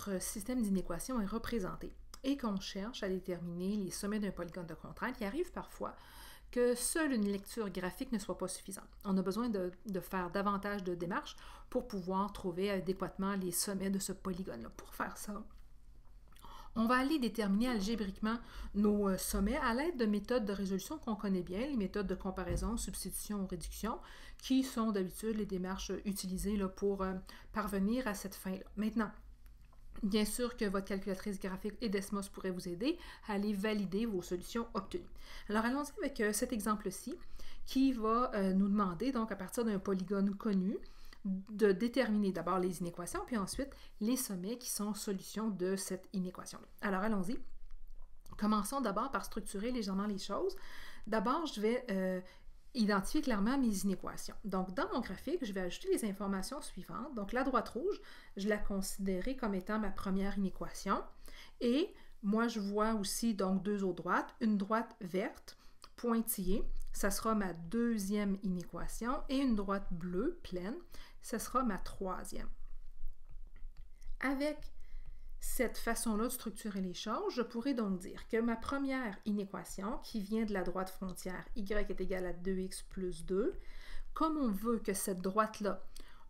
notre système d'inéquation est représenté et qu'on cherche à déterminer les sommets d'un polygone de contrainte, il arrive parfois que seule une lecture graphique ne soit pas suffisante. On a besoin de faire davantage de démarches pour pouvoir trouver adéquatement les sommets de ce polygone-là. Pour faire ça, on va aller déterminer algébriquement nos sommets à l'aide de méthodes de résolution qu'on connaît bien, les méthodes de comparaison, substitution ou réduction, qui sont d'habitude les démarches utilisées là, pour parvenir à cette fin-là. Maintenant, bien sûr que votre calculatrice graphique et Desmos pourrait vous aider à aller valider vos solutions obtenues. Alors allons-y avec cet exemple-ci qui va nous demander, donc à partir d'un polygone connu, de déterminer d'abord les inéquations, puis ensuite les sommets qui sont solutions de cette inéquation-là. Alors allons-y. Commençons d'abord par structurer légèrement les choses. D'abord, je vais identifier clairement mes inéquations. Donc, dans mon graphique, je vais ajouter les informations suivantes. Donc, la droite rouge, je la considérais comme étant ma première inéquation. Et moi, je vois aussi donc deux autres droites. Une droite verte, pointillée, ça sera ma deuxième inéquation. Et une droite bleue, pleine, ça sera ma troisième. Avec cette façon-là de structurer les choses, je pourrais donc dire que ma première inéquation, qui vient de la droite frontière, y est égal à 2x plus 2, comme on veut que cette droite-là,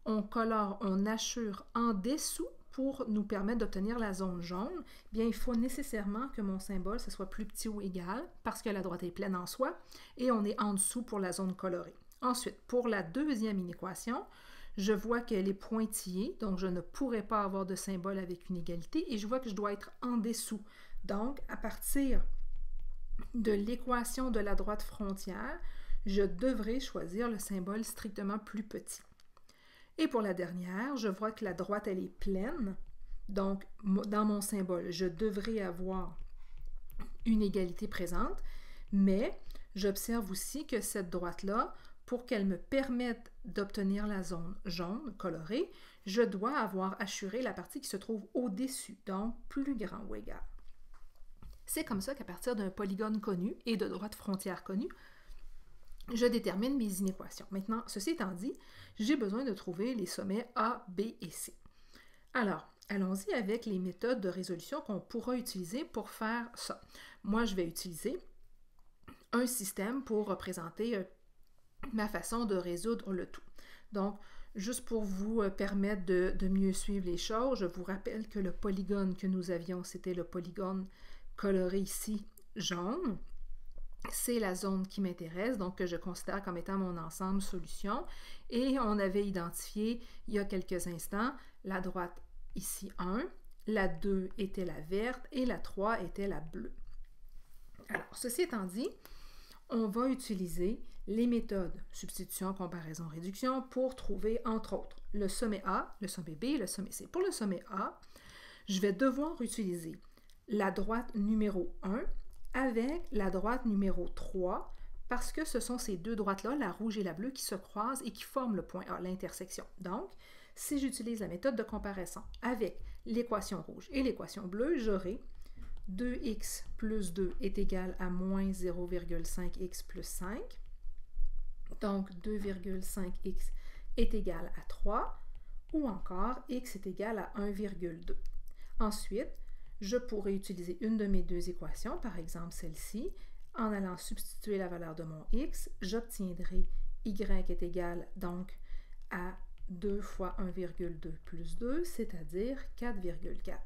on colore, on hachure en dessous pour nous permettre d'obtenir la zone jaune, bien il faut nécessairement que mon symbole ce soit plus petit ou égal, parce que la droite est pleine en soi, et on est en dessous pour la zone colorée. Ensuite, pour la deuxième inéquation, je vois qu'elle est pointillée, donc je ne pourrais pas avoir de symbole avec une égalité, et je vois que je dois être en dessous. Donc, à partir de l'équation de la droite frontière, je devrais choisir le symbole strictement plus petit. Et pour la dernière, je vois que la droite, elle est pleine, donc dans mon symbole, je devrais avoir une égalité présente, mais j'observe aussi que cette droite-là, pour qu'elle me permette d'obtenir la zone jaune colorée, je dois avoir assuré la partie qui se trouve au-dessus, donc plus grand ou égal. C'est comme ça qu'à partir d'un polygone connu et de droite frontière connue, je détermine mes inéquations. Maintenant, ceci étant dit, j'ai besoin de trouver les sommets A, B et C. Alors, allons-y avec les méthodes de résolution qu'on pourra utiliser pour faire ça. Moi, je vais utiliser un système pour représenter ma façon de résoudre le tout. Donc, juste pour vous permettre de mieux suivre les choses, je vous rappelle que le polygone que nous avions, c'était le polygone coloré ici, jaune. C'est la zone qui m'intéresse, donc que je considère comme étant mon ensemble solution. Et on avait identifié, il y a quelques instants, la droite ici 1, la 2 était la verte et la 3 était la bleue. Alors, ceci étant dit, on va utiliser les méthodes substitution, comparaison, réduction pour trouver, entre autres, le sommet A, le sommet B et le sommet C. Pour le sommet A, je vais devoir utiliser la droite numéro 1 avec la droite numéro 3 parce que ce sont ces deux droites-là, la rouge et la bleue, qui se croisent et qui forment le point A, l'intersection. Donc, si j'utilise la méthode de comparaison avec l'équation rouge et l'équation bleue, j'aurai 2x plus 2 est égal à moins 0,5x plus 5. Donc, 2,5x est égal à 3, ou encore x est égal à 1,2. Ensuite, je pourrais utiliser une de mes deux équations, par exemple celle-ci, en allant substituer la valeur de mon x, j'obtiendrai y est égal donc à 2 fois 1,2 plus 2, c'est-à-dire 4,4.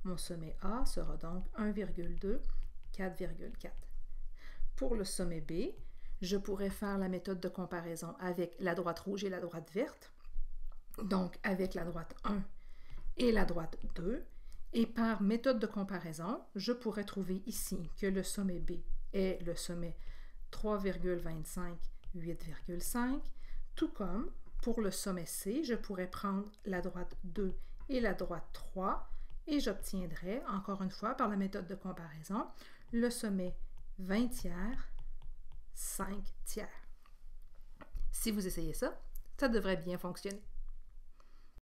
Mon sommet A sera donc 1,2, 4,4. Pour le sommet B, je pourrais faire la méthode de comparaison avec la droite rouge et la droite verte, donc avec la droite 1 et la droite 2, et par méthode de comparaison, je pourrais trouver ici que le sommet B est le sommet 3,25, 8,5, tout comme pour le sommet C, je pourrais prendre la droite 2 et la droite 3, et j'obtiendrai, encore une fois, par la méthode de comparaison, le sommet 20 tiers, 5 tiers. Si vous essayez ça, ça devrait bien fonctionner.